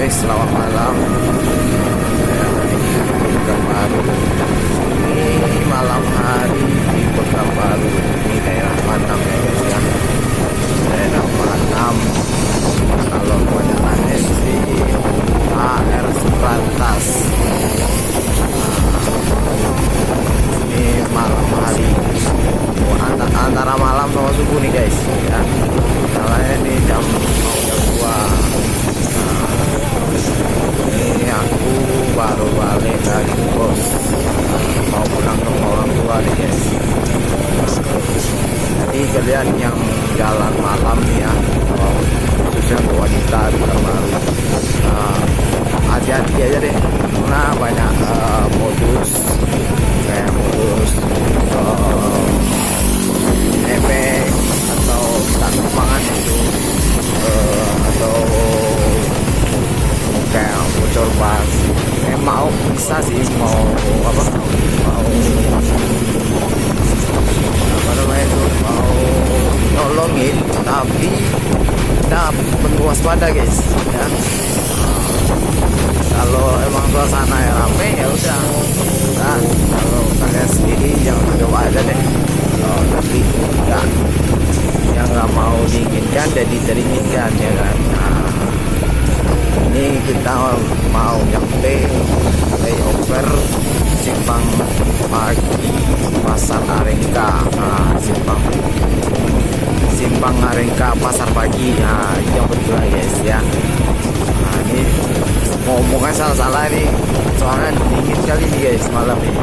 guys, selamat malam. Pekanbaru. Ini malam hari di Pekanbaru. Ini daerah Batam ya guys ya. Daerah Batam. Kalau kebanyakannya di AR Subrantas. Ini malam hari. Antara malam sama subuh nih guys ya. Salahnya ini jam 2. Ini aku baru balik dari bos, mau pulang ke orang tua nih guys. Jadi kalian yang jalan malam nih ya, khususnya untuk wanita di Pekanbaru, hati-hati aja deh, karena banyak modus kayak modus efek atau tangkapan itu, atau kayak bocor ban. Mau bisa sih, mau apa namanya itu, mau nolongin, tapi kita perlu waspada guys ya. Kalau emang suasana yang rame ya udah, nah, kalau kalian sendiri jangan coba aja deh. Kalau nanti enggak, yang nggak mau diinginkan jadi teringinkan ya kan. Ini kita mau nyampe layover Simpang Pagi Pasar Arengka. Simpang Arengka Pasar Pagi. Nah, yang betul guys ya. Nah, ini ngomongnya salah-salah nih, soalnya dingin sekali nih guys malam ini.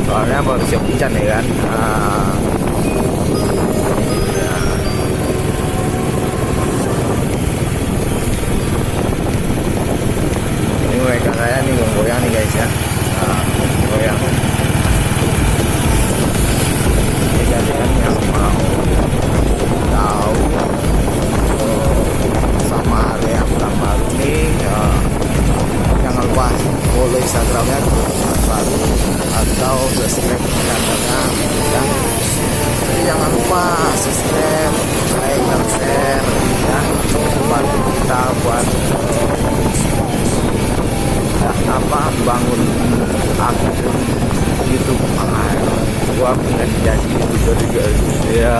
Soalnya baru siap hujan ya kan. Mereka saya nih goyang nih guys ya. Goyang. Ini kalian yang mau tahu sama area Pekanbaru nih, jangan lupa follow Instagramnya Pekanbaru atau subscribe channelnya ya. Jadi jangan lupa subscribe, like, dan share ya, bantu kita buat bangun akun YouTube. Gua pengen jadi YouTuber juga ya.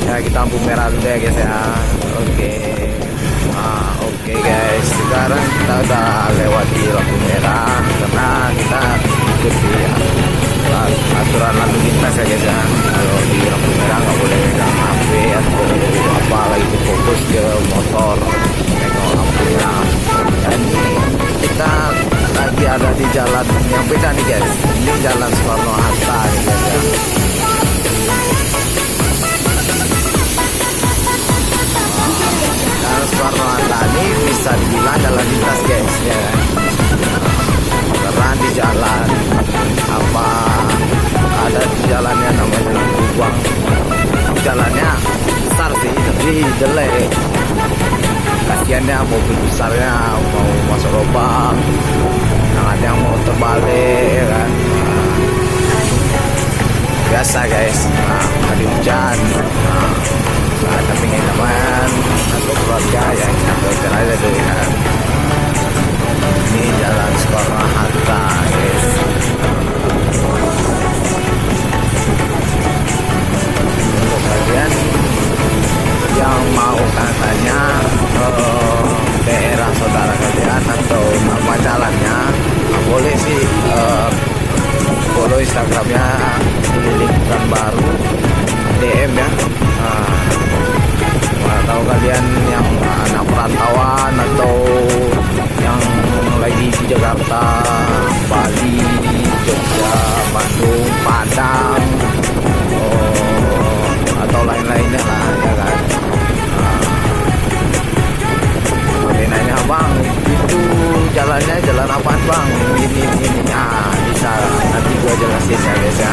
Ya kita lampu merah dulu ya guys ya. Oke guys, sekarang kita udah lewati lampu merah karena kita ikuti aturan lalu lintas ya guys ya. Kalau di lampu merah nggak boleh pegang HP atau apa lagi, fokus ke motor, pegang lampu merah. Dan kita lagi ada di jalan yang beda nih guys. Ini jalan Soekarno Hatta nih guys ya. Jalan Soekarno Hatta ini bisa dibilang jalan lintas guys ya. Karena di jalan ada di jalannya namanya Jalan Kubang. Jalannya besar sih, tapi jelek. Kasiannya mobil besarnya mau masuk lubang, yang ada yang mau terbalik ya kan. Biasa guys, hari hujan, ada penginapan atau keluarga yang nyampaikan aja tuh kan. Ini jalan Soekarno Hatta guys. Untuk kalian yang mau katanya daerah saudara kalian atau nama jalannya, boleh sih follow Instagramnya Keliling Pekanbaru, DM ya. Atau kalian yang anak perantauan atau yang lagi di Jakarta, Bali, Jogja, Bandung, Padang, atau lain-lainnya lah ya kan. Nanya bang, itu jalannya jalan apaan bang? Ini bisa nanti gua jelasin ya guys ya.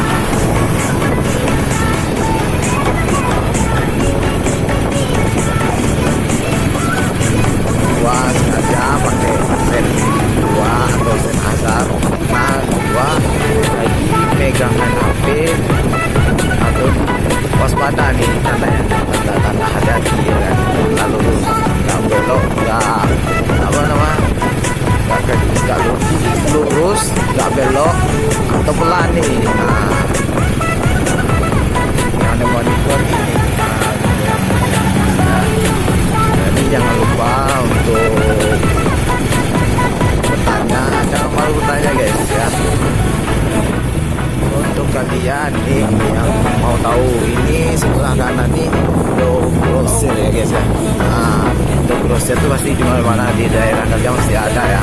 guys ya. Nah, untuk grosir itu pasti di mana di daerah kerja mesti ada ya.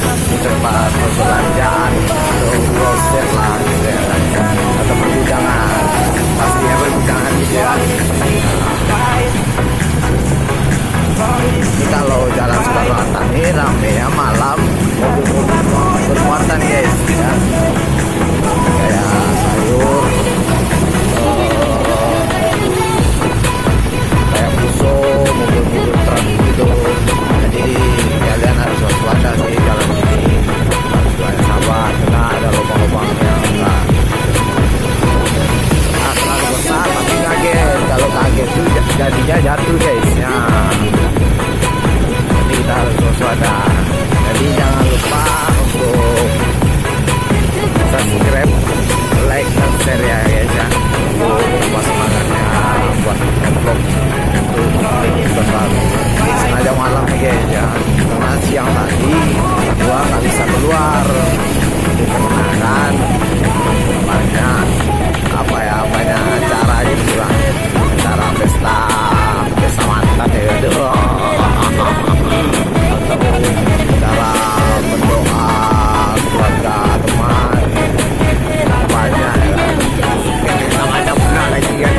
Di tempat perbelanjaan atau grosir lah gitu ya, atau pergudangan, pastinya pergudangan gitu ya. Ini kalau jalan Soekarno-Hatta ini rame ya, malam mobil-mobil bermuatan guys ya, kayak sayur, kayak puso, mobil-mobil truk gitu. Jadi kalian harus waspada sih jalan ini, harus banyak sabar karena ada lubang-lubangnya. Nah, terlalu besar tapi kaget, kalau kaget tuh jadinya jatuh guys ya. Jadi kita harus waspada. Jadi jangan lupa untuk subscribe, like, dan share ya guys ya, untuk semangatnya buat vlog untuk terbaru. Ini sengaja malam nih guys ya, karena siang tadi gua nggak bisa keluar dikarenakan banyak banyak acara gitu lah, acara pesta mantan ya gitu, atau acara berdoa keluarga teman banyak ya. Namanya pernah lagi kan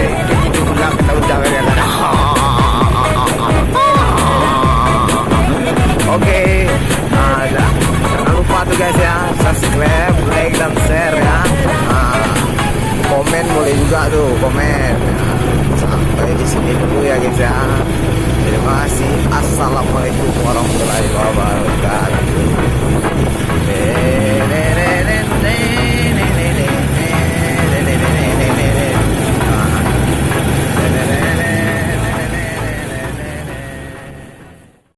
gitu pula kita udah ya kan. Oke, nah, jangan lupa tuh guys ya, subscribe, like, dan share ya. Komen boleh juga tuh, komen. Sampai di sini dulu ya guys ya.